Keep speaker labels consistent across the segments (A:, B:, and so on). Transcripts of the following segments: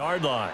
A: Yard line.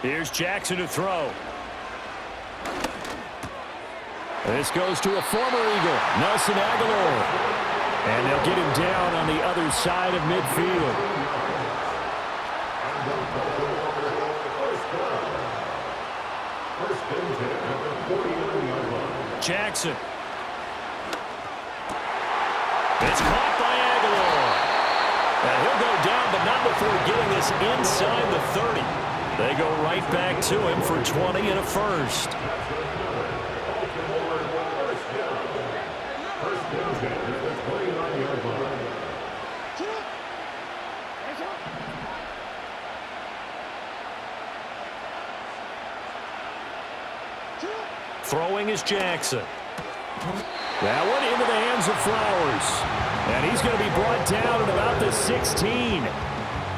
A: Here's Jackson to throw. This goes to a former Eagle, Nelson Aguilar. And they'll get him down on the other side of midfield. Jackson. It's caught by Aguilar. And he'll go down, but not before getting this inside the 30. They go right back to him for 20 and a first. Throwing is Jackson. That one into the hands of Flowers. And he's going to be brought down at about the 16.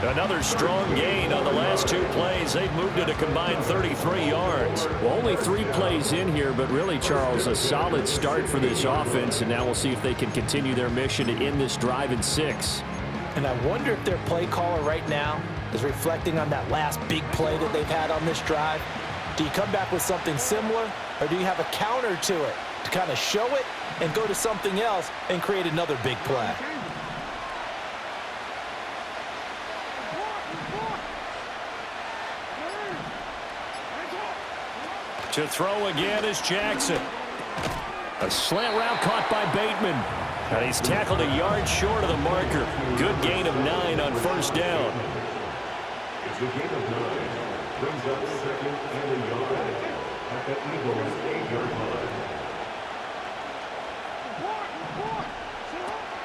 A: Another strong gain on the last two plays. They've moved it a combined 33 yards.
B: Well, only 3 plays in here, but really, Charles, a solid start for this offense. And now we'll see if they can continue their mission to end this drive in 6.
C: And I wonder if their play caller right now is reflecting on that last big play that they've had on this drive. Do you come back with something similar, or do you have a counter to it to kind of show it and go to something else and create another big play?
A: To throw again is Jackson. A slant route caught by Bateman. And he's tackled a yard short of the marker. Good gain of 9 on first down.
D: It's a gain of 9. Brings up second and a yard at the Eagles' 8-yard line.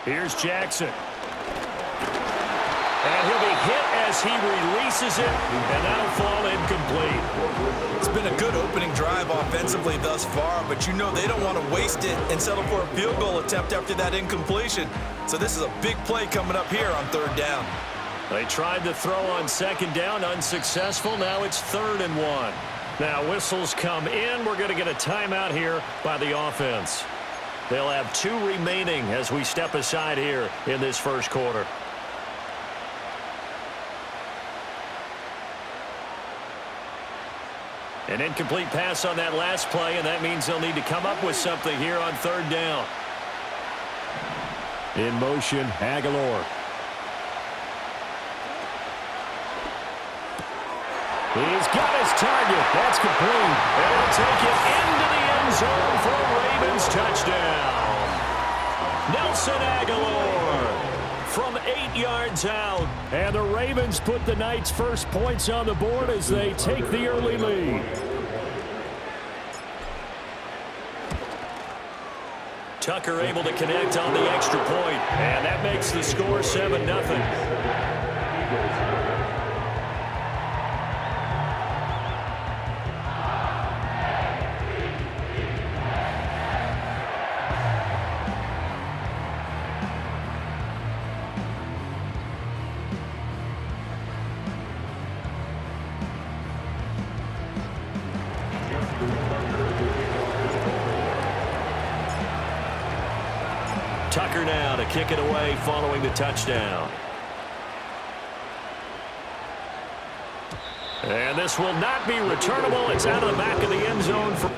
A: Here's Jackson. And he'll be hit as he releases it, and that'll fall incomplete.
E: It's been a good opening drive offensively thus far, but you know they don't want to waste it and settle for a field goal attempt after that incompletion. So this is a big play coming up here on 3rd down.
A: They tried to throw on 2nd down, unsuccessful. Now it's 3rd and 1. Now whistles come in. We're going to get a timeout here by the offense. They'll have 2 remaining as we step aside here in this first quarter. An incomplete pass on that last play, and that means they'll need to come up with something here on 3rd down.
B: In motion, Aguilar. He's got his target. That's complete.
A: And he'll take it into the end zone for a Ravens touchdown. Nelson Aguilar from 8 yards out.
B: And the Ravens put the Knights' first points on the board as they take the early lead.
A: Tucker able to connect on the extra point, and that makes the score 7-0. Tucker now to kick it away following the touchdown. And this will not be returnable. It's out of the back of the end zone for...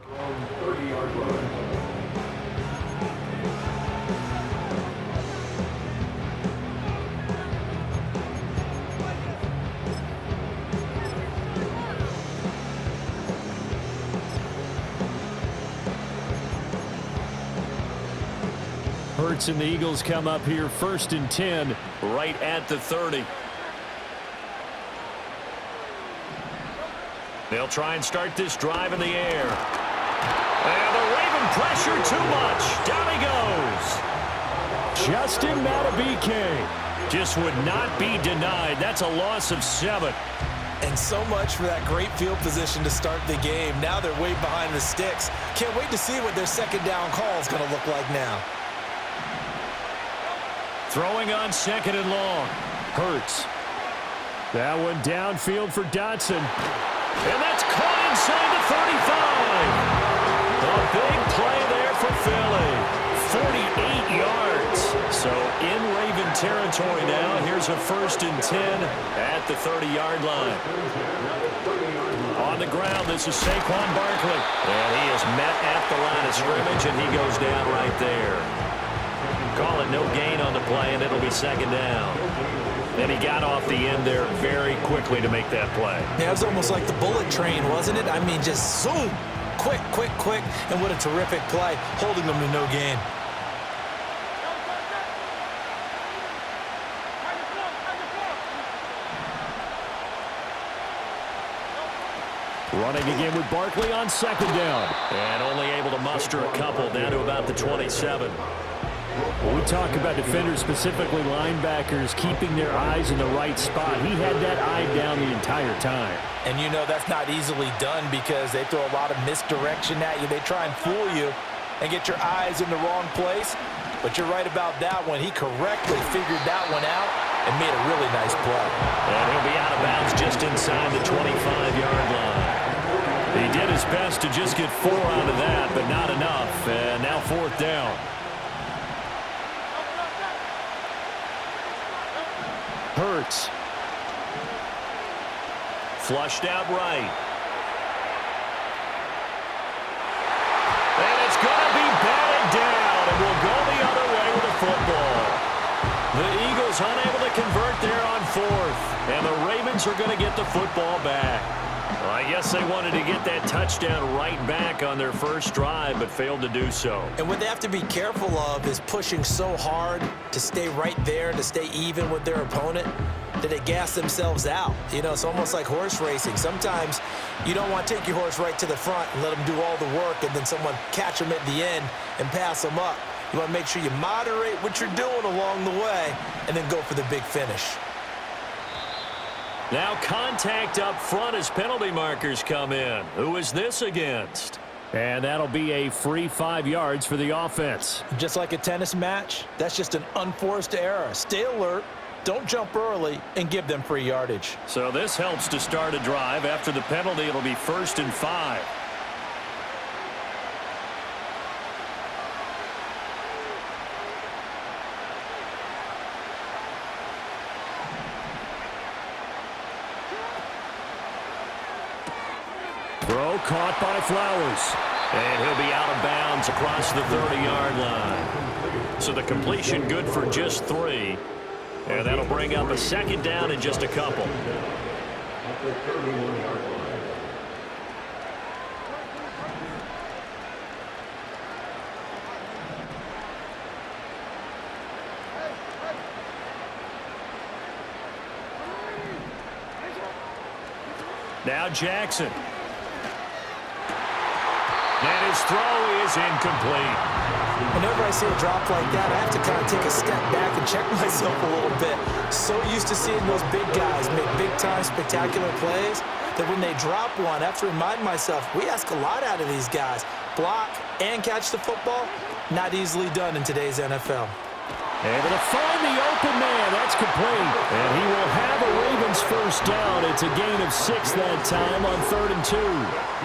D: From 30-yard line.
B: Hurts and the Eagles come up here 1st and 10.
A: right at the 30. They'll try and start this drive in the air. And the Raven pressure too much. Down he goes.
B: Justin Matabike
A: Just would not be denied. That's a loss of 7.
E: And so much for that great field position to start the game. Now they're way behind the sticks. Can't wait to see what their second down call is going to look like now.
A: Throwing on 2nd and long.
B: Hurts. That one downfield for Dotson.
A: And that's caught inside the 35. A big play there for Philly. 48 yards. So in Raven territory now. Here's a 1st and 10 at the 30-yard line. On the ground, this is Saquon Barkley. And he is met at the line of scrimmage, and he goes down right there. Call it no gain on the play, and it'll be 2nd down. And he got off the end there very quickly to make that play.
C: Yeah, it was almost like the bullet train, wasn't it? I mean, just zoom. Quick, quick, quick. And what a terrific play, holding them to no gain.
B: Running again with Barkley on 2nd down.
A: And only able to muster a couple down to about the 27.
B: When we talk about defenders, specifically linebackers, keeping their eyes in the right spot, he had that eye down the entire time.
C: And you know that's not easily done because they throw a lot of misdirection at you. They try and fool you and get your eyes in the wrong place. But you're right about that one. He correctly figured that one out and made a really nice play.
A: And he'll be out of bounds just inside the 25-yard line. He did his best to just get 4 out of that, but not enough. And now 4th down.
B: Hurts.
A: Flushed out right. And it's going to be batted down, and we'll go the other way with the football. The Eagles unable to convert there on 4th, and the Ravens are going to get the football back. I guess they wanted to get that touchdown right back on their first drive, but failed to do so.
C: And what they have to be careful of is pushing so hard to stay right there, to stay even with their opponent, that they gas themselves out. You know, it's almost like horse racing. Sometimes you don't want to take your horse right to the front and let them do all the work and then someone catch them at the end and pass them up. You want to make sure you moderate what you're doing along the way and then go for the big finish.
A: Now contact up front as penalty markers come in. Who is this against?
B: And that'll be a free 5 yards for the offense.
C: Just like a tennis match, that's just an unforced error. Stay alert, don't jump early, and give them free yardage.
A: So this helps to start a drive. After the penalty, it'll be 1st and 5.
B: Throw caught by Flowers.
A: And he'll be out of bounds across the 30-yard line. So the completion good for just 3. And that'll bring up a 2nd down in just a couple.
D: At the 31-yard line.
A: Now Jackson. And his throw is incomplete.
C: Whenever I see a drop like that, I have to kind of take a step back and check myself a little bit. So used to seeing those big guys make big-time spectacular plays that when they drop one, I have to remind myself, we ask a lot out of these guys. Block and catch the football, not easily done in today's NFL.
B: Able to find the open man. That's complete. And he will have a Ravens first down. It's a gain of 6 that time on 3rd and 2.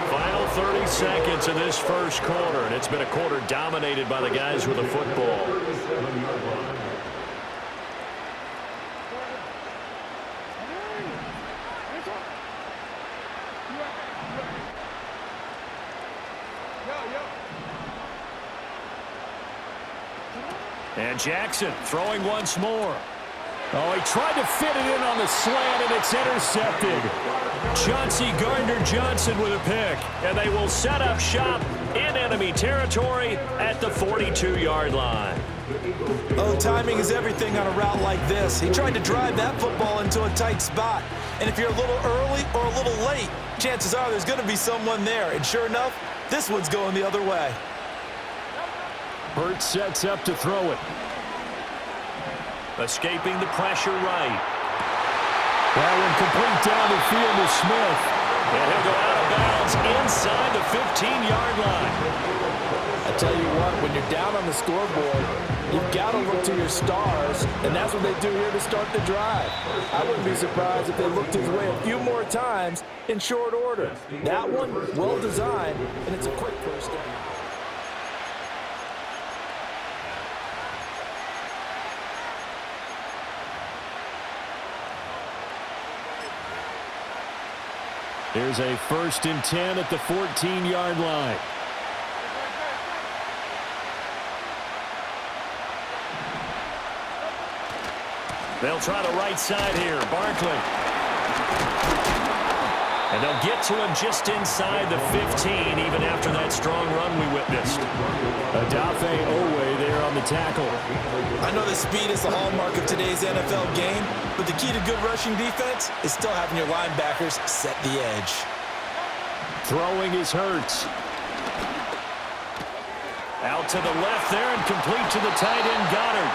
A: Final 30 seconds of this first quarter, and it's been a quarter dominated by the guys with the football.
D: 37-yard line.
A: And Jackson throwing once more.
B: Oh, he tried to fit it in on the slant, and it's intercepted.
A: Chauncey Gardner-Johnson with a pick, and they will set up shop in enemy territory at the 42-yard line.
C: Oh, timing is everything on a route like this. He tried to drive that football into a tight spot. And if you're a little early or a little late, chances are there's going to be someone there. And sure enough, this one's going the other way.
B: Curt sets up to throw it.
A: Escaping the pressure right.
B: That one complete down the field to Smith.
A: And he'll go out of bounds inside the 15-yard line.
C: I tell you what, when you're down on the scoreboard, you've got to look to your stars, and that's what they do here to start the drive. I wouldn't be surprised if they looked his way a few more times in short order. That one, well designed, and it's a quick first down.
B: Here's a 1st and 10 at the 14-yard line.
A: They'll try the right side here. Barkley. And they'll get to him just inside the 15, even after that strong run we witnessed.
B: Odafe Owe there on the tackle.
C: I know that speed is the hallmark of today's NFL game, but the key to good rushing defense is still having your linebackers set the edge.
B: Throwing is Hurts.
A: Out to the left there and complete to the tight end, Goddard.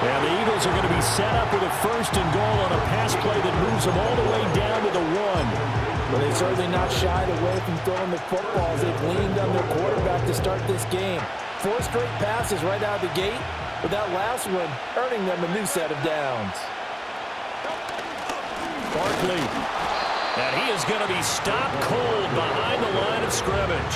B: And the Eagles are going to be set up with a 1st and goal on a pass play that moves them all the way down to the 1.
C: Well, they've certainly not shied away from throwing the football as they've leaned on their quarterback to start this game. 4 straight passes right out of the gate, with that last one earning them a new set of downs.
A: Barkley. And he is going to be stopped cold behind the line of scrimmage.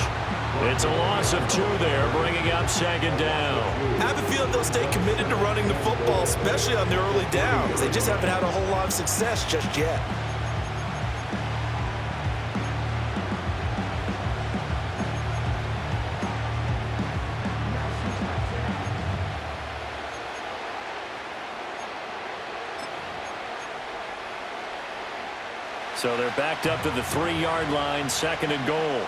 A: It's a loss of 2 there, bringing up 2nd down.
E: I have a feeling they'll stay committed to running the football, especially on their early downs. They just haven't had a whole lot of success just yet.
A: So they're backed up to the 3-yard line, 2nd and goal.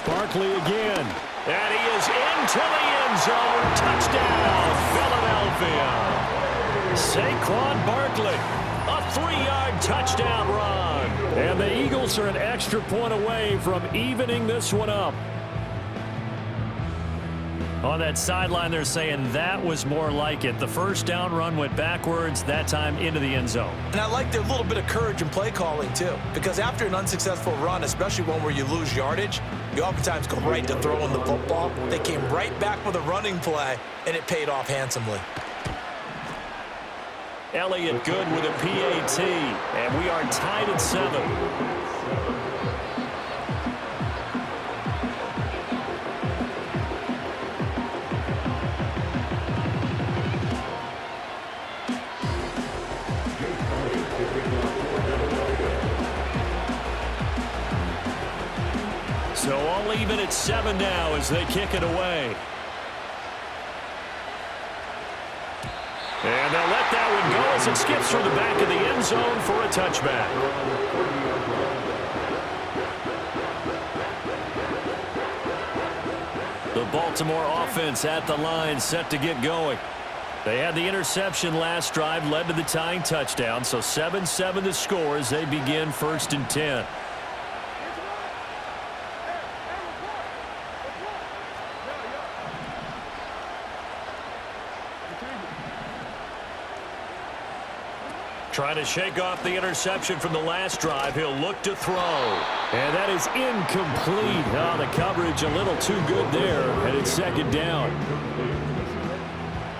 B: Barkley again.
A: And he is into the end zone. Touchdown, Philadelphia. Saquon Barkley, a 3-yard touchdown run.
B: And the Eagles are an extra point away from evening this one up.
A: On that sideline, they're saying that was more like it. The first down run went backwards, that time into the end zone.
E: And I like their little bit of courage in play calling, too. Because after an unsuccessful run, especially one where you lose yardage, you oftentimes go right to throwing the football. They came right back with a running play, and it paid off handsomely.
A: Elliott good with a PAT, and we are tied at 7. So all even at 7 now as they kick it away. And they'll let that one go as it skips through the back of the end zone for a touchback. The Baltimore offense at the line, set to get going. They had the interception last drive, led to the tying touchdown, so 7-7 the score as they begin 1st and 10. Trying to shake off the interception from the last drive. He'll look to throw.
B: And that is incomplete. Oh, the coverage a little too good there, and it's 2nd down.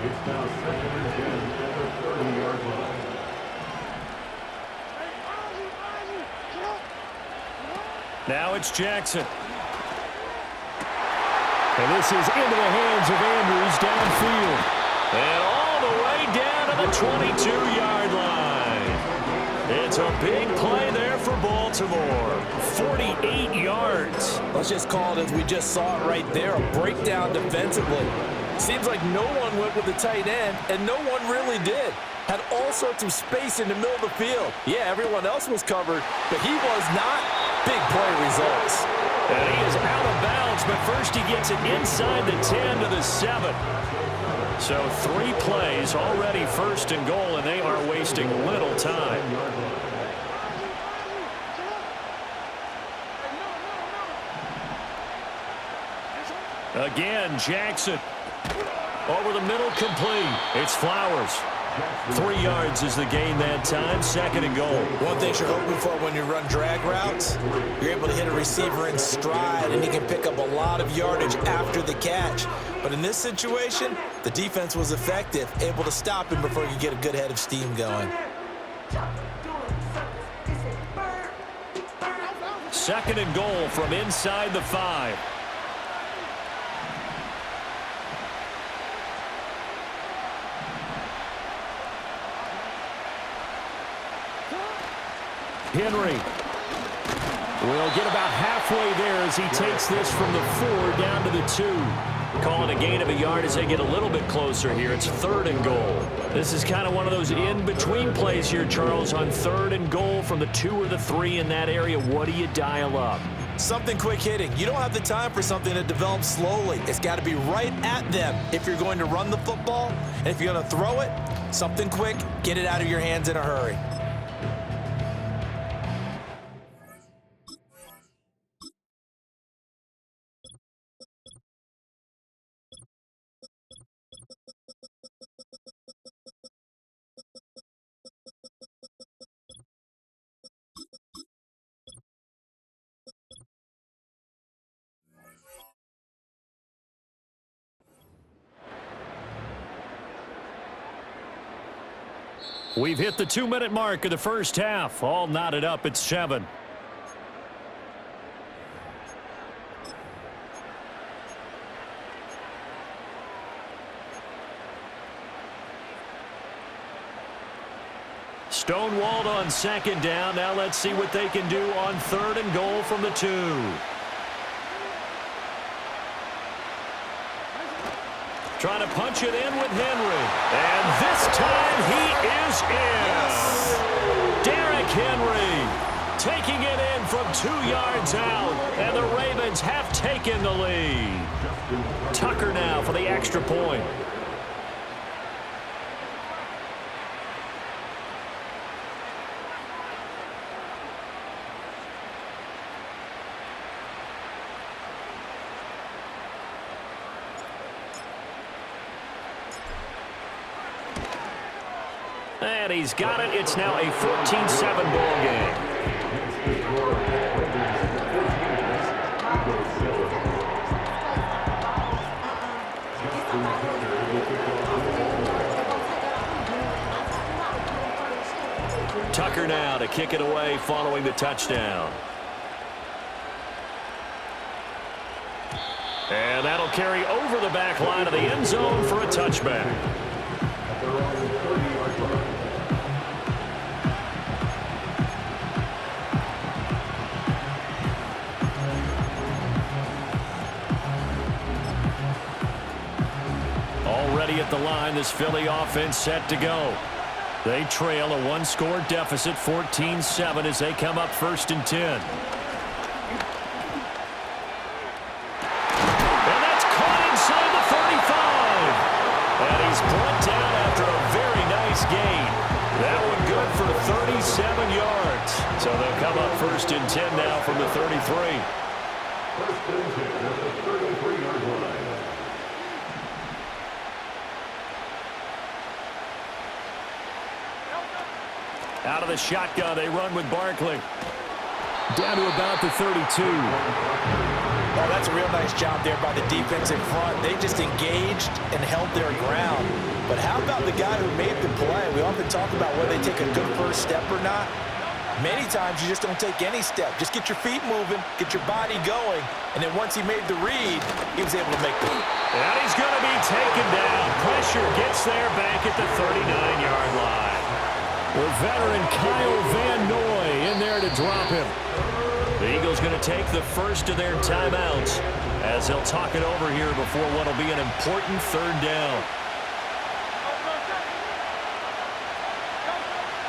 D: It's now 2nd and 10 at the 30-yard line.
A: Now it's Jackson.
B: And this is into the hands of Andrews downfield.
A: And all the way down to the 22-yard line. It's a big play there for Baltimore. 48 yards.
C: Let's just call it as we just saw it right there, a breakdown defensively. Seems like no one went with the tight end, and no one really did. Had all sorts of space in the middle of the field. Yeah, everyone else was covered, but he was not. Big play results.
A: And he is out of bounds, but first he gets it inside the 10 to the 7. So 3 plays already 1st and goal, and they are wasting little time. Again, Jackson. Over the middle, complete. It's Flowers. 3 yards is the gain that time, 2nd and goal.
E: One thing you're hoping for when you run drag routes, you're able to hit a receiver in stride, and he can pick up a lot of yardage after the catch. But in this situation, the defense was effective, able to stop him before you get a good head of steam going.
A: 2nd and goal from inside the 5.
B: Henry will get about halfway there as he takes this from the 4 down to the 2.
A: Calling a gain of a yard as they get a little bit closer here. It's 3rd and goal. This is kind of one of those in-between plays here, Charles, on 3rd and goal from the 2 or the 3 in that area. What do you dial up?
E: Something quick hitting. You don't have the time for something that develops slowly. It's got to be right at them if you're going to run the football. And if you're going to throw it, something quick, get it out of your hands in a hurry.
A: We've hit the 2-minute mark of the first half. All knotted up at 7. Stonewalled on 2nd down. Now let's see what they can do on 3rd and goal from the 2. Trying to punch it in with Henry. And this time he is in.
E: Yes.
A: Derrick Henry taking it in from 2 yards out. And the Ravens have taken the lead. Tucker now for the extra point. And he's got it. It's now a 14-7 ball game. Tucker now to kick it away following the touchdown. And that'll carry over the back line of the end zone for a touchback. Already at the line, this Philly offense set to go. They trail a one-score deficit, 14-7, as they come up 1st and 10. And that's caught inside the 35. And he's brought down after a very nice gain. That one good for 37 yards. So they'll come up 1st and 10 now from the 33.
D: 1st and 10 at the 33-yard line.
A: Out of the shotgun, they run with Barkley. Down to about the 32.
C: Oh, that's a real nice job there by the defense in front. They just engaged and held their ground. But how about the guy who made the play? We often talk about whether they take a good first step or not. Many times you just don't take any step. Just get your feet moving, get your body going, and then once he made the read, he was able to make the read.
A: And he's going to be taken down. Pressure gets there back at the 39-yard line. The veteran Kyle Van Noy in there to drop him. The Eagles going to take the first of their timeouts as they'll talk it over here before what will be an important 3rd down.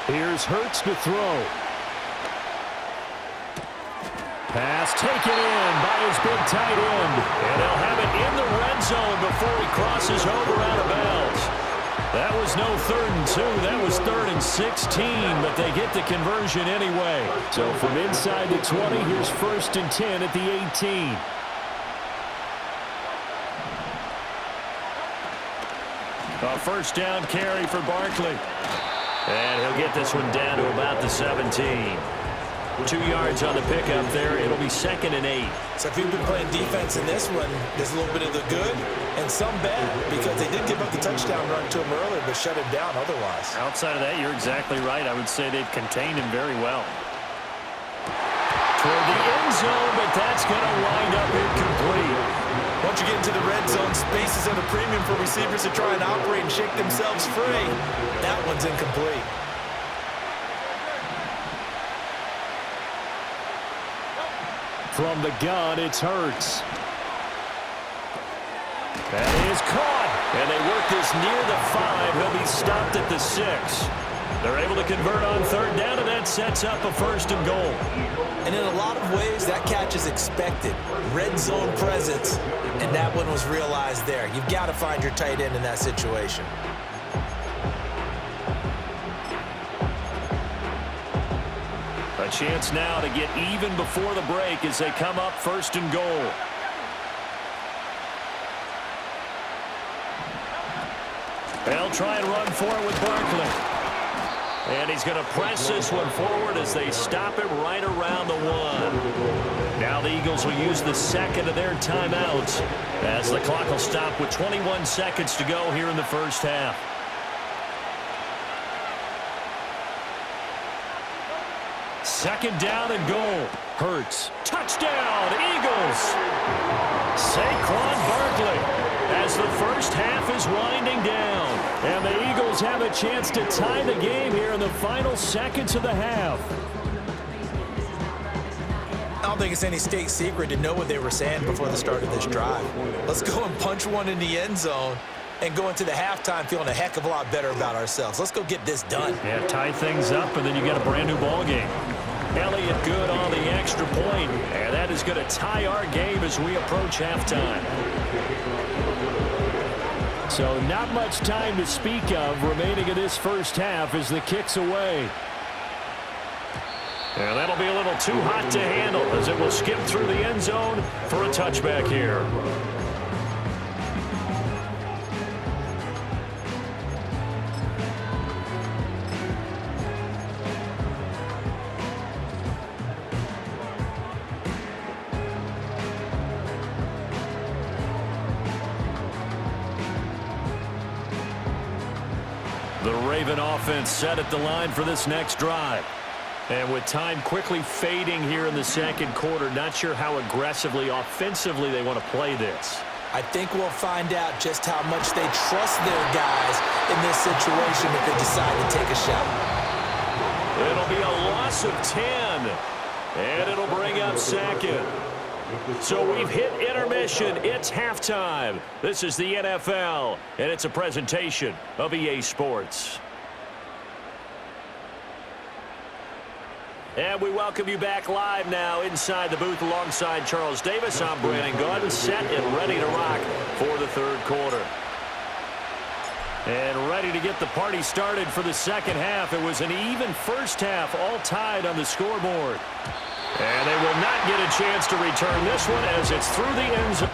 A: Here's Hurts to throw. Pass taken in by his big tight end. And they'll have it in the red zone before he crosses over out of bounds. That was no 3rd and 2. That was 3rd and 16, but they get the conversion anyway.
B: So from inside the 20, here's 1st and 10 at the 18.
A: A 1st down carry for Barkley. And he'll get this one down to about the 17. 2 yards on the pickup there. It'll be 2nd and 8.
E: So if you've been playing defense in this one, there's a little bit of the good and some bad because they did give up the touchdown run to him earlier but shut him down otherwise.
F: Outside of that, you're exactly right. I would say they've contained him very well.
A: Toward the end zone, but that's going to wind up incomplete.
E: Once you get into the red zone, space is at a premium for receivers to try and operate and shake themselves free. That one's incomplete.
B: From the gun, it's Hurts.
A: That is caught. And they work this near the 5. He'll be stopped at the 6. They're able to convert on 3rd down, and that sets up a 1st and goal.
E: And in a lot of ways, that catch is expected. Red zone presence, and that one was realized there. You've got to find your tight end in that situation.
A: A chance now to get even before the break as they come up 1st and goal. They'll try and run for it with Barkley. And he's going to press this one forward as they stop it right around the 1. Now the Eagles will use the 2nd of their timeouts as the clock will stop with 21 seconds to go here in the 1st half. Second down and goal. Hurts. Touchdown, Eagles. Saquon Barkley as the 1st half is winding down.
B: And the Eagles have a chance to tie the game here in the final seconds of the half.
E: I don't think it's any state secret to know what they were saying before the start of this drive. Let's go and punch one in the end zone and go into the halftime feeling a heck of a lot better about ourselves. Let's go get this done.
A: Yeah, tie things up, and then you get a brand new ball game. Elliott good on the extra point, and that is going to tie our game as we approach halftime.
B: So not much time to speak of remaining in this first half as the kick's away.
A: And that'll be a little too hot to handle as it will skip through the end zone for a touchback here. The Raven offense set at the line for this next drive. And with time quickly fading here in the second quarter, not sure how aggressively, offensively they want to play this.
E: I think we'll find out just how much they trust their guys in this situation if they decide to take a shot.
A: It'll be a loss of 10, and it'll bring up second. So we've hit intermission. It's halftime. This is the NFL, and it's a presentation of EA Sports. And we welcome you back live now inside the booth alongside Charles Davis. I'm Brandon Gaudin, set and ready to rock for the third quarter. And ready to get the party started for the second half. It was an even first half, all tied on the scoreboard. And they will not get a chance to return this one as it's through the end zone.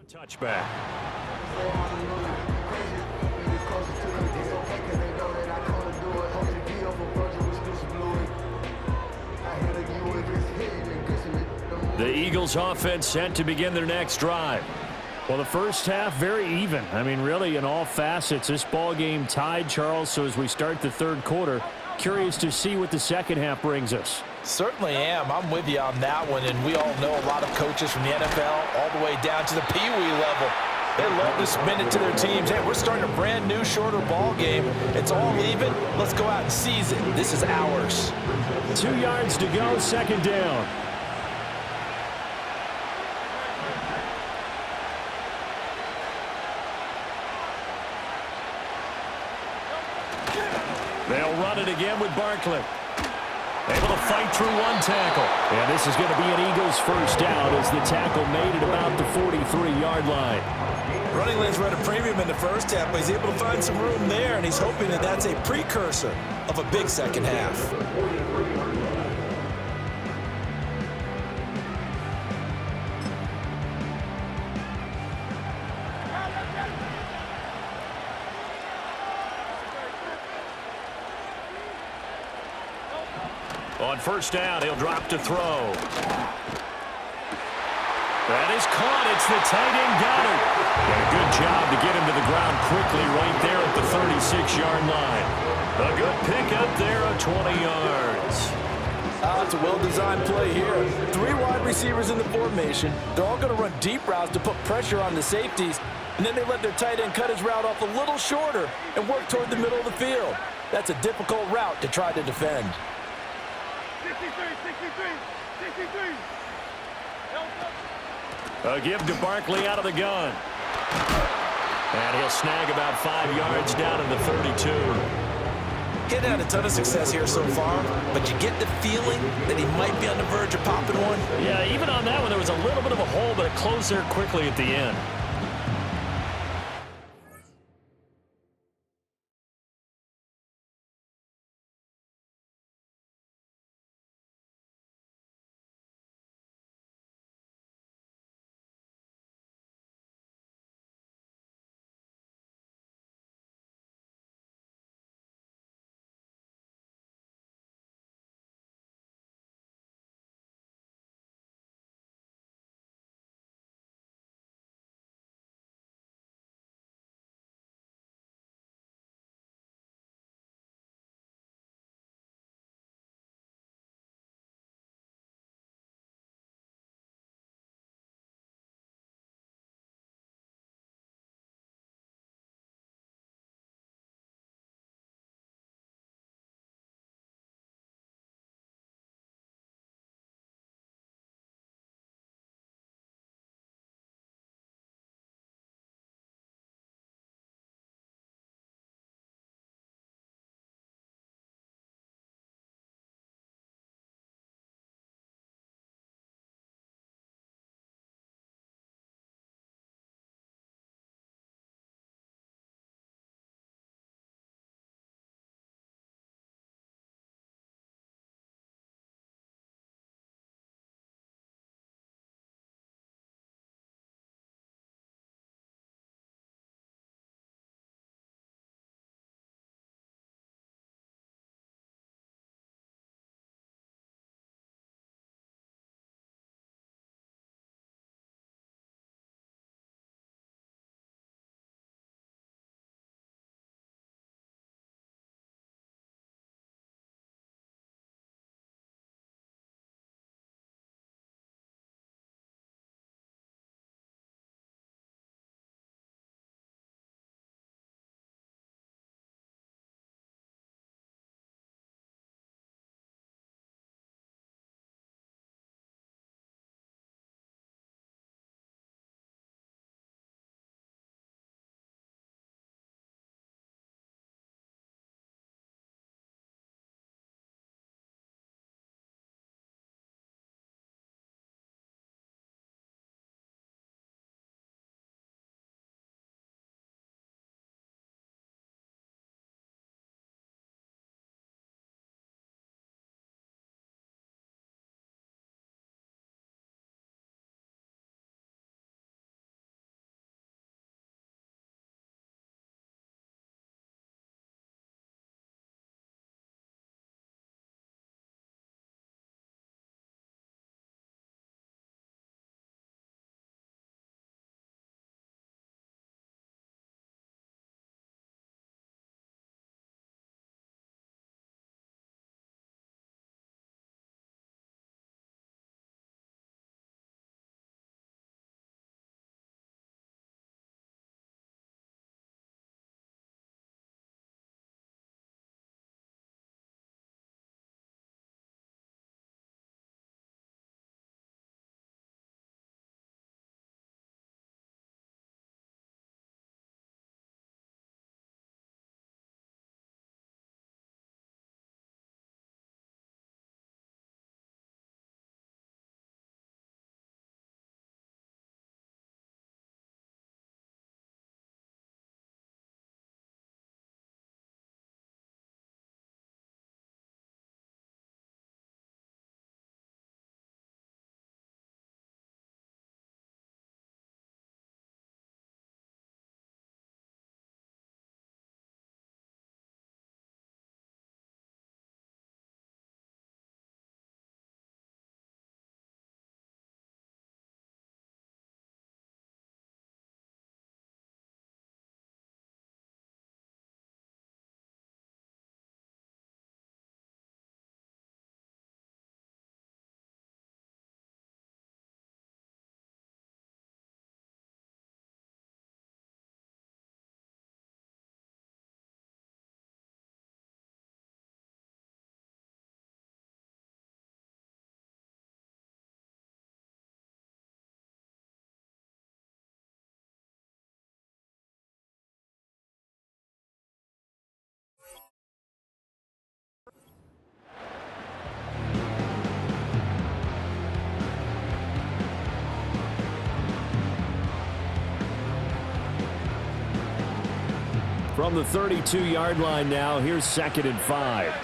A: Touchback. The Eagles offense set to begin their next drive.
B: Well, the first half, very even. I mean, really, in all facets, this ball game tied, Charles. So as we start the third quarter, curious to see what the second half brings us.
C: Certainly am. I'm with you on that one, and we all know a lot of coaches from the NFL all the way down to the Pee Wee level. They love to spin it to their teams. Hey, we're starting a brand new, shorter ball game. It's all even. Let's go out and seize it. This is ours.
B: 2 yards to go, second down.
A: They'll run it again with Barkley. Able to fight through one tackle.
B: And this is going to be an Eagles first down as the tackle made it about the 43-yard line.
E: Running lanes were at a premium in the first half, but he's able to find some room there, and he's hoping that that's a precursor of a big second half.
A: On first down, he'll drop to throw. That is caught. It's the tight end Goddard. And a good job to get him to the ground quickly right there at the 36-yard line. A good pickup there of 20 yards.
C: It's a well-designed play here. 3 wide receivers in the formation. They're all going to run deep routes to put pressure on the safeties. And then they let their tight end cut his route off a little shorter and work toward the middle of the field. That's a difficult route to try to defend.
G: 63.
A: A give to Barkley out of the gun. And he'll snag about 5 yards down in the 32.
E: Getting had a ton of success here so far, but you get the feeling that he might be on the verge of popping one.
A: Yeah, even on that one, there was a little bit of a hole, but it closed there quickly at the end.
B: From the 32-yard line now, here's 2nd and 5.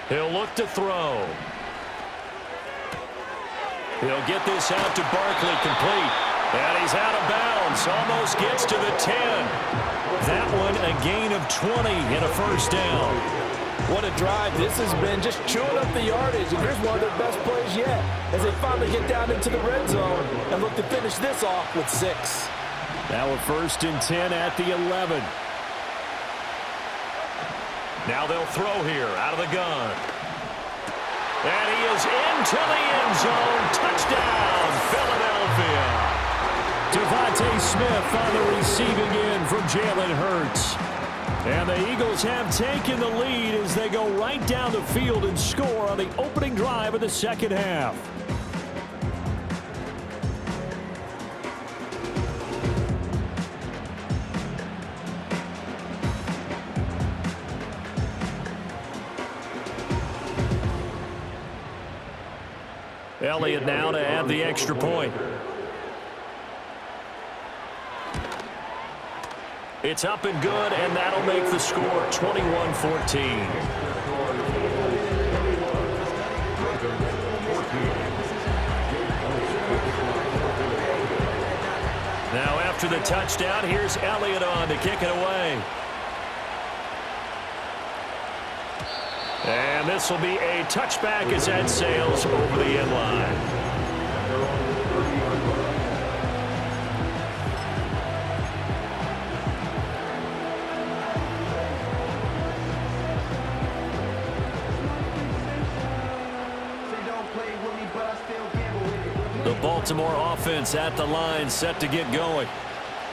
A: He'll look to throw. He'll get this out to Barkley, complete. And he's out of bounds, almost gets to the 10. That one a gain of 20 and a first down.
C: What a drive this has been, just chewing up the yardage, and here's one of their best plays yet as they finally get down into the red zone and look to finish this off with 6.
B: Now a 1st and 10 at the 11.
A: Now they'll throw here out of the gun. And he is into the end zone. Touchdown, Philadelphia.
B: Devontae Smith on the receiving end from Jalen Hurts. And the Eagles have taken the lead as they go right down the field and score on the opening drive of the second half.
A: Elliott now to add the extra point. It's up and good, and that'll make the score 21-14. Now after the touchdown, here's Elliott on to kick it away. And this will be a touchback as that sails over the end line. The Baltimore offense at the line, set to get going.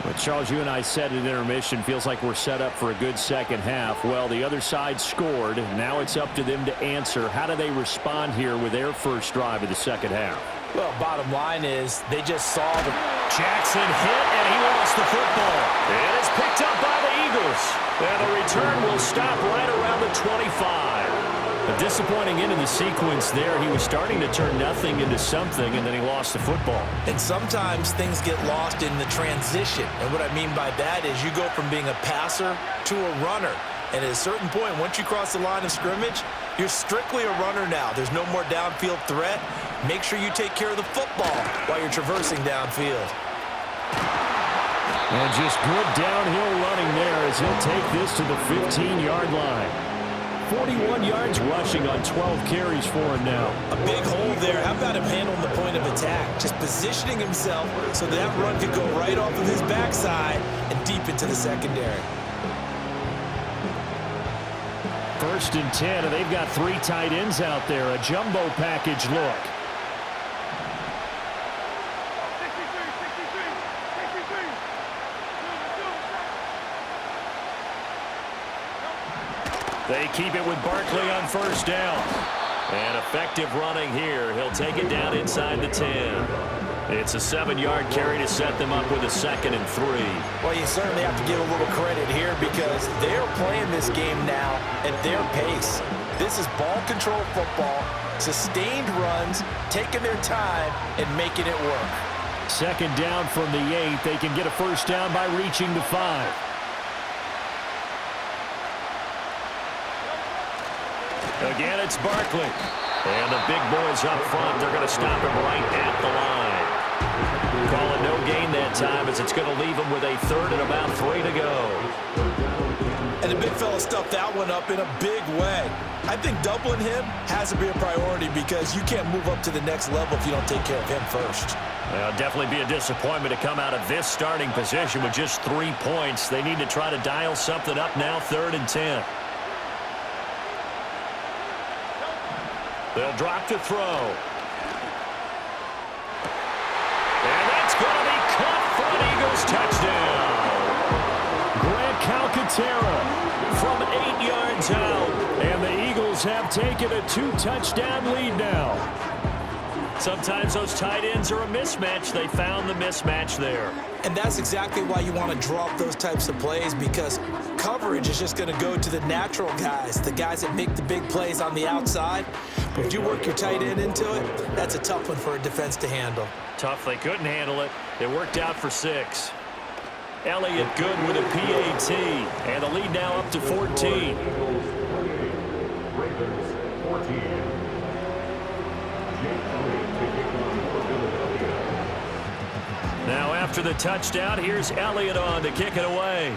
B: Well, Charles, you and I said at intermission, feels like we're set up for a good second half. Well, the other side scored. Now it's up to them to answer. How do they respond here with their first drive of the second half?
C: Well, bottom line is they just saw the...
A: Jackson hit, and he lost the football. It is picked up by the Eagles. And the return will stop right around the 25. A disappointing end of the sequence there. He was starting to turn nothing into something, and then he lost the football.
E: And sometimes things get lost in the transition. And what I mean by that is you go from being a passer to a runner. And at a certain point, once you cross the line of scrimmage, you're strictly a runner now. There's no more downfield threat. Make sure you take care of the football while you're traversing downfield.
B: And just good downhill running there as he'll take this to the 15-yard line. 41 yards rushing on 12 carries for him now.
E: A big hole there. How about him handling the point of attack? Just positioning himself so that run could go right off of his backside and deep into the secondary.
B: 1st and 10, and they've got 3 tight ends out there. A jumbo package look.
A: They keep it with Barkley on 1st down. And effective running here. He'll take it down inside the 10. It's a 7-yard carry to set them up with a 2nd and 3.
C: Well, you certainly have to give a little credit here because they're playing this game now at their pace. This is ball control football, sustained runs, taking their time, and making it work.
B: 2nd down from the 8. They can get a 1st down by reaching the 5.
A: Again, it's Barkley. And the big boys up front, they're going to stop him right at the line. Call it no gain that time as it's going to leave him with a 3rd and about 3 to go.
E: And the big fella stuffed that one up in a big way. I think doubling him has to be a priority because you can't move up to the next level if you don't take care of him first.
A: It'll definitely be a disappointment to come out of this starting position with just 3 points. They need to try to dial something up now, 3rd and 10. They'll drop to throw. And that's going to be caught for an Eagles touchdown.
B: Grant Calcaterra from 8 yards out. And the Eagles have taken a 2-touchdown lead now.
A: Sometimes those tight ends are a mismatch. They found the mismatch there.
E: And that's exactly why you want to draw up those types of plays because coverage is just going to go to the natural guys, the guys that make the big plays on the outside. But if you work your tight end into it, that's a tough one for a defense to handle.
A: Tough. They couldn't handle it. It worked out for 6. Elliott good with a PAT. And the lead now up to 14.
D: Ravens 14.
A: Now after the touchdown, here's Elliott on to kick it away.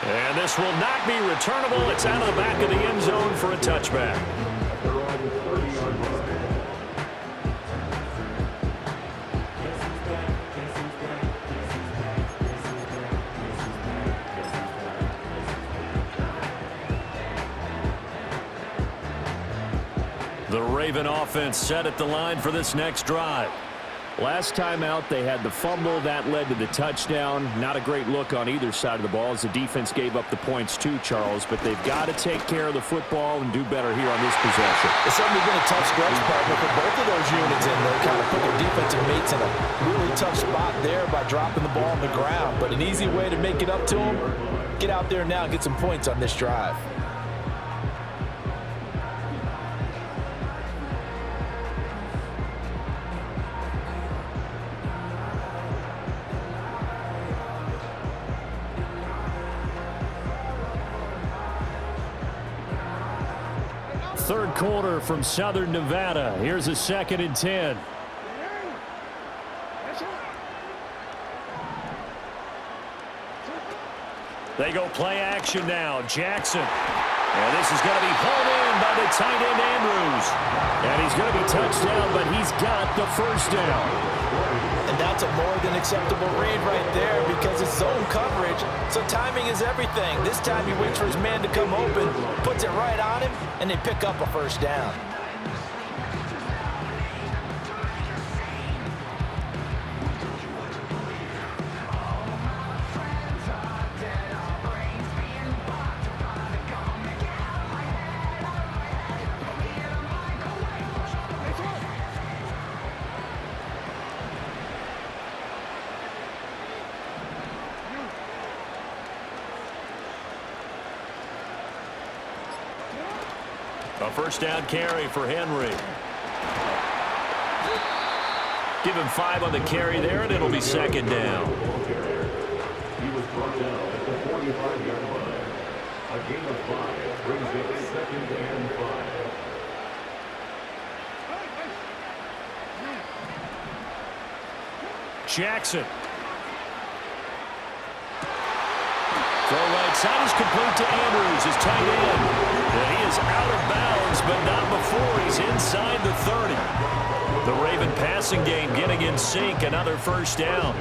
A: And this will not be returnable. It's out of the back of the end zone for a touchback. The Raven offense set at the line for this next drive.
B: Last time out, they had the fumble. That led to the touchdown. Not a great look on either side of the ball as the defense gave up the points too, Charles. But they've got to take care of the football and do better here on this possession.
C: It's certainly been a tough stretch partner for both of those units, and they kind of put their defensive mates in a really tough spot there by dropping the ball on the ground. But an easy way to make it up to them, get out there now and get some points on this drive.
B: Third quarter from Southern Nevada. Here's a 2nd and 10.
A: They go play action now. Jackson. And this is going to be pulled in by the tight end Andrews.
B: And he's going to be touched down, but he's got the first down.
C: And that's a more than acceptable read right there because it's zone coverage, so timing is everything. This time he waits for his man to come open, puts it right on him, and they pick up a first down.
A: A first down carry for Henry. Give him 5 on the carry there, and it'll be 2nd down.
D: He was brought down at the 45-yard line. A gain of 5 brings it 2nd and 5.
A: Jackson. Throw right side is complete to Andrews, his tight end. And he is out of bounds, but not before he's inside the 30. The Raven passing game getting in sync, another first down.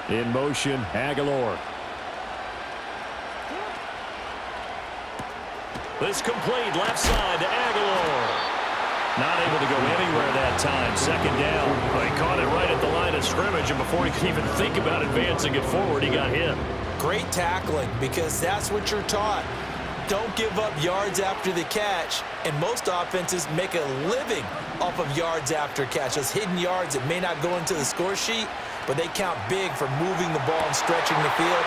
B: In motion, Aguilar.
A: This complete left side to Aguilar. Not able to go anywhere that time. 2nd down. Well, he caught it right at the line of scrimmage, and before he could even think about advancing it forward, he got hit.
E: Great tackling because that's what you're taught. Don't give up yards after the catch, and most offenses make a living off of yards after catch. Those hidden yards that may not go into the score sheet, but they count big for moving the ball and stretching the field.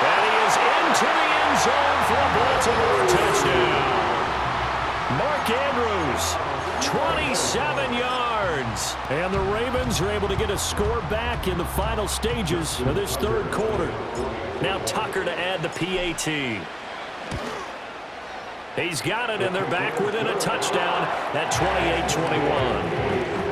A: And he is into the end zone for a Baltimore touchdown. Mark Andrews, 27 yards.
B: And the Ravens are able to get a score back in the final stages of this third quarter.
A: Now Tucker to add the PAT. He's got it, and they're back within a touchdown at 28-21.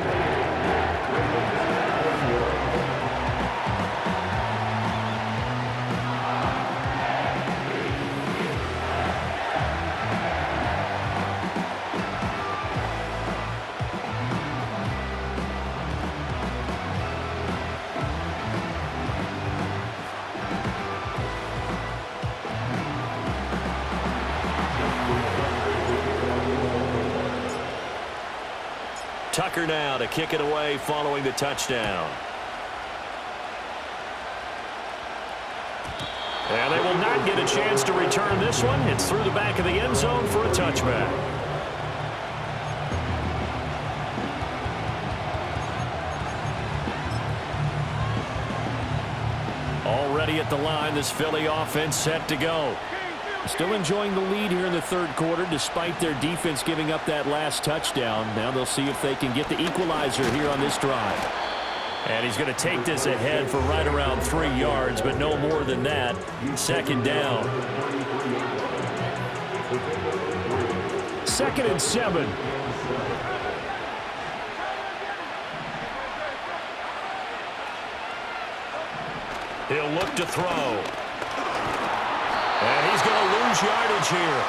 A: Tucker now to kick it away following the touchdown. And they will not get a chance to return this one. It's through the back of the end zone for a touchback. Already at the line, this Philly offense set to go. Still enjoying the lead here in the third quarter despite their defense giving up that last touchdown. Now they'll see if they can get the equalizer here on this drive. And he's going to take this ahead for right around 3 yards, but no more than that. Second down.
B: 2nd and 7.
A: He'll look to throw. And he's going to lose yardage here,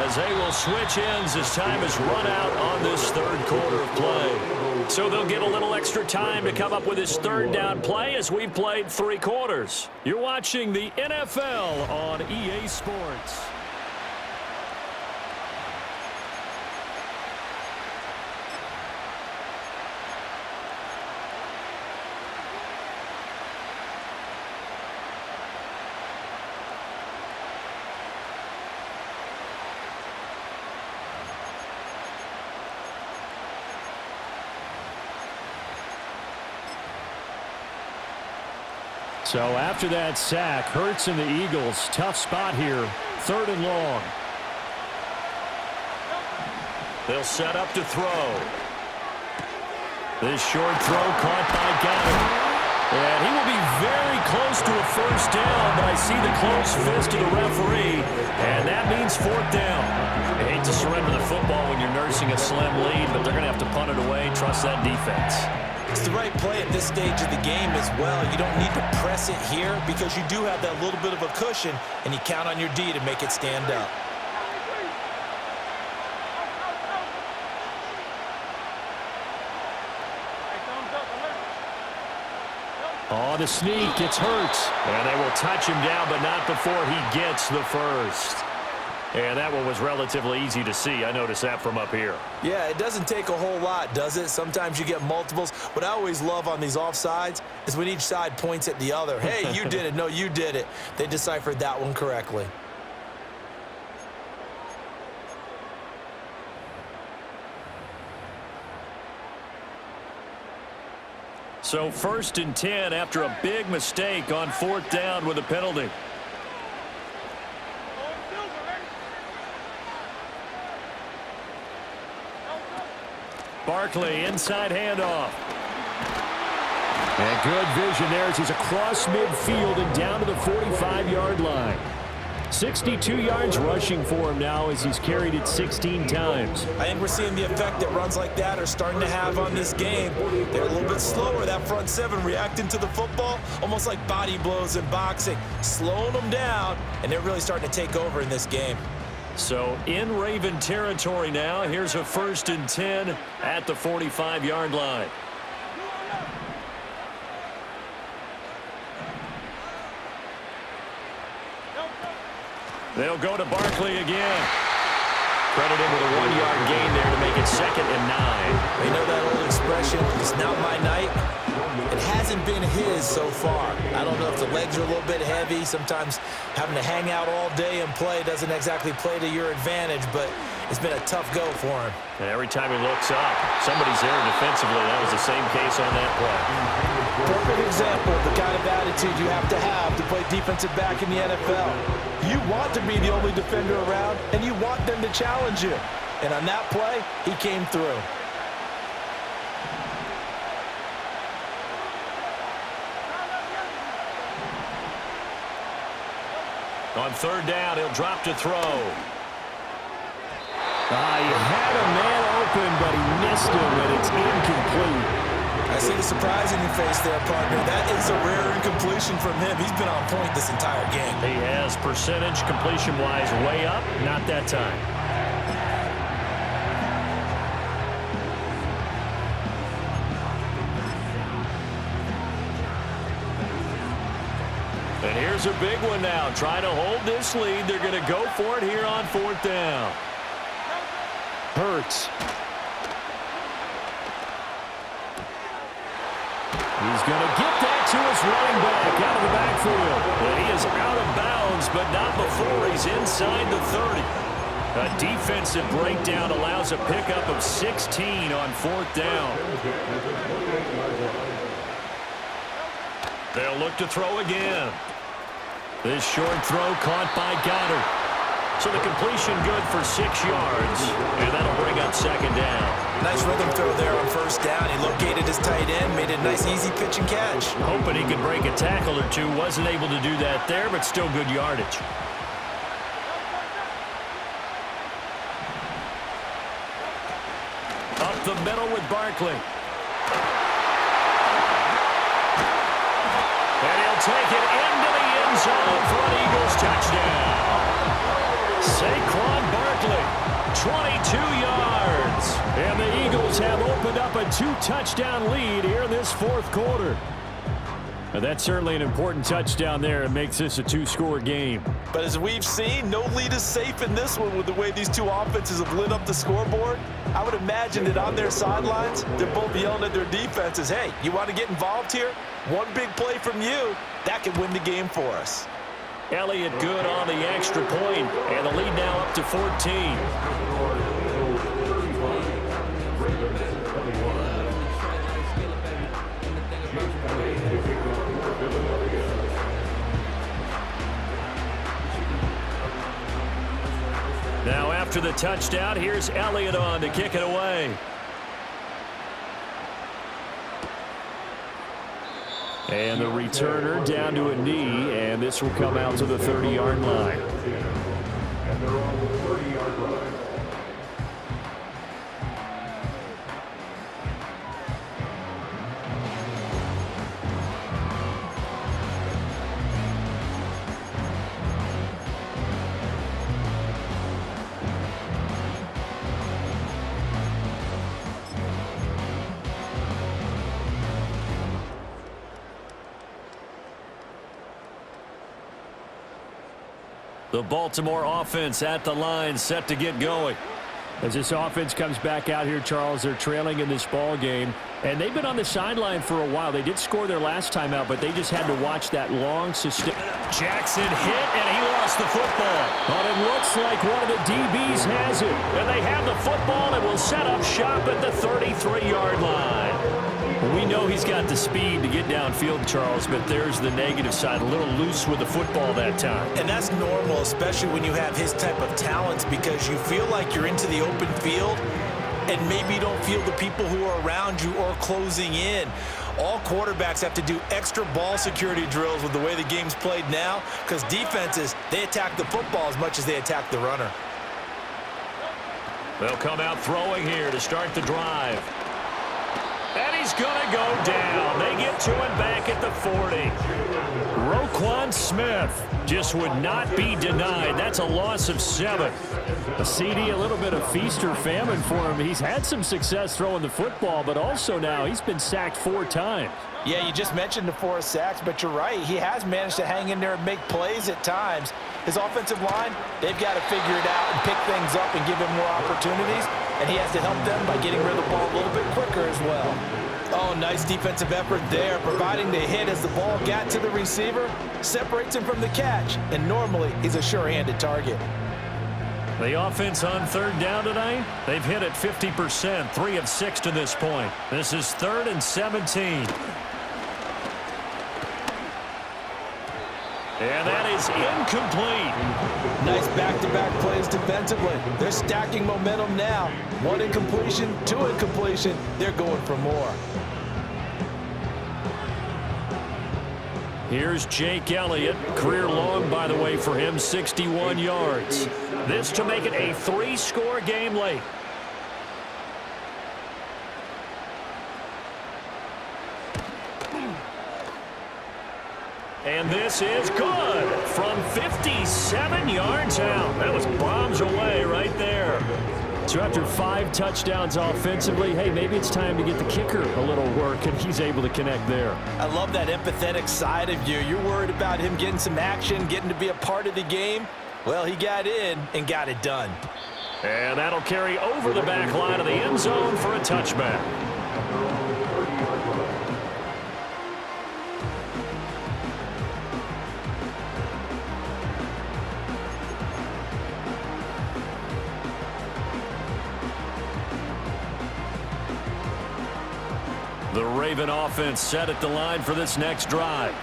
A: as they will switch ends as time is run out on this third quarter of play. So they'll get a little extra time to come up with his third down play as we've played 3 quarters. You're watching the NFL on EA Sports.
B: So after that sack, Hurts and the Eagles, tough spot here, 3rd and long.
A: They'll set up to throw. This short throw caught by Goddard. And he will be very close to a first down, but I see the close fist of the referee, and that means 4th down. I hate to surrender the football when you're nursing a slim lead, but they're going to have to punt it away. Trust that defense.
E: It's the right play at this stage of the game as well. You don't need to press it here because you do have that little bit of a cushion, and you count on your D to make it stand up.
B: On the sneak, it's Hurts.
A: And they will touch him down, but not before he gets the first. And that one was relatively easy to see. I noticed that from up here.
E: Yeah, it doesn't take a whole lot, does it? Sometimes you get multiples. What I always love on these offsides is when each side points at the other. Hey, you did it. No, you did it. They deciphered that one correctly.
A: So 1st and 10 after a big mistake on 4th down with a penalty. Barkley, inside handoff.
B: And good vision there as he's across midfield and down to the 45-yard line. 62 yards rushing for him now as he's carried it 16 times.
E: I think we're seeing the effect that runs like that are starting to have on this game. They're a little bit slower, that front 7, reacting to the football, almost like body blows in boxing, slowing them down, and they're really starting to take over in this game.
A: So in Raven territory now. Here's a 1st and 10 at the 45-yard line. They'll go to Barkley again. Credit him with a 1-yard gain there to make it 2nd and 9.
E: You know that old expression, it's not my night? It hasn't been his so far. I don't know if the legs are a little bit heavy. Sometimes having to hang out all day and play doesn't exactly play to your advantage, but it's been a tough go for him.
A: And every time he looks up, somebody's there defensively. That was the same case on that play.
C: Perfect example of the kind of attitude you have to play defensive back in the NFL. You want to be the only defender around, and you want them to challenge you. And on that play, he came through.
A: On 3rd down, he'll drop to throw.
B: He had a man open, but he missed him, and it's incomplete.
E: I see the surprise in your face there, partner. That is a rare incompletion from him. He's been on point this entire game.
A: He has percentage completion-wise way up, not that time. And here's a big one now. Trying to hold this lead. They're going to go for it here on 4th down.
B: Hurts. He's going to get that to his running back out of the backfield.
A: And he is out of bounds, but not before he's inside the 30. A defensive breakdown allows a pickup of 16 on 4th down. They'll look to throw again. This short throw caught by Goddard. So the completion good for 6 yards, and that'll bring up 2nd down.
E: Nice rhythm throw there on 1st down. He located his tight end, made a nice easy pitch and catch.
A: Hoping he could break a tackle or two. Wasn't able to do that there, but still good yardage. Up the middle with Barkley. And he'll take it into the end zone for an Eagles touchdown. Saquon Barkley, 22 yards.
B: And the Eagles have opened up a 2-touchdown lead here in this 4th quarter. And that's certainly an important touchdown there. It makes this a 2-score game.
C: But as we've seen, no lead is safe in this one with the way these two offenses have lit up the scoreboard. I would imagine that on their sidelines, they're both yelling at their defenses, hey, you want to get involved here? One big play from you, that could win the game for us.
A: Elliott good on the extra point, and the lead now up to 14. Now after the touchdown, here's Elliott on to kick it away.
B: And the returner down to a knee, and this will come out to the 30-yard line.
D: And they're on the 30-yard line.
A: The Baltimore offense at the line, set to get going.
B: As this offense comes back out here, Charles, they're trailing in this ball game, and they've been on the sideline for a while. They did score their last time out, but they just had to watch that long sustain.
A: Jackson hit, and he lost the football.
B: But it looks like one of the DBs has it.
A: And they have the football and will set up shop at the 33-yard line. We know he's got the speed to get downfield, Charles, but there's the negative side. A little loose with the football that time.
E: And that's normal, especially when you have his type of talents, because you feel like you're into the open field and maybe you don't feel the people who are around you or closing in. All quarterbacks have to do extra ball security drills with the way the game's played now, because defenses, they attack the football as much as they attack the runner.
A: They'll come out throwing here to start the drive. And he's going to go down. They get to him back at the 40.
B: Roquan Smith
A: just would not be denied. That's a loss of 7.
B: A CD, a little bit of feast or famine for him. He's had some success throwing the football, but also now he's been sacked 4 times.
C: Yeah, you just mentioned the 4 sacks, but you're right. He has managed to hang in there and make plays at times. His offensive line, they've got to figure it out and pick things up and give him more opportunities, and he has to help them by getting rid of the ball a little bit quicker as well. Oh, nice defensive effort there, providing the hit as the ball got to the receiver, separates him from the catch, and normally he's a sure-handed target.
A: The offense on 3rd down tonight, they've hit it 50%, 3 of 6 to this point. This is 3rd and 17. And that is incomplete.
C: Nice back-to-back plays defensively. They're stacking momentum now. 1 incompletion, 2 incompletion. They're going for more.
A: Here's Jake Elliott. Career long, by the way, for him, 61 yards. This to make it a 3-score game late. And this is good from 57 yards out. That was bombs away right there.
B: So after 5 touchdowns offensively, hey, maybe it's time to get the kicker a little work, and he's able to connect there.
C: I love that empathetic side of you. You're worried about him getting some action, getting to be a part of the game. Well, he got in and got it done.
A: And that'll carry over the back line of the end zone for a touchback. The Raven offense set at the line for this next drive.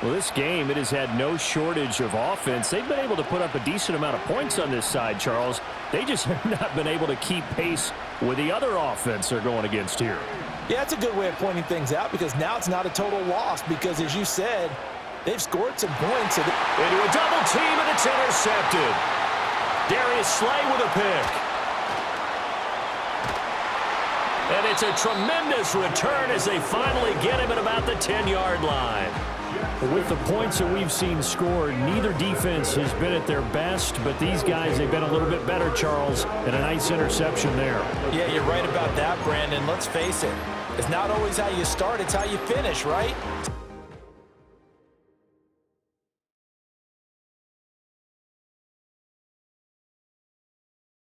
B: Well, this game, it has had no shortage of offense. They've been able to put up a decent amount of points on this side, Charles. They just have not been able to keep pace with the other offense they're going against here.
C: Yeah, that's a good way of pointing things out because now it's not a total loss because, as you said, they've scored some points.
A: Into a double team, and it's intercepted. Darius Slay with a pick. And it's a tremendous return as they finally get him at about the 10-yard line.
B: With the points that we've seen scored, neither defense has been at their best, but these guys, they've been a little bit better, Charles, and a nice interception there.
C: Yeah, you're right about that, Brandon. Let's face it. It's not always how you start, it's how you finish, right?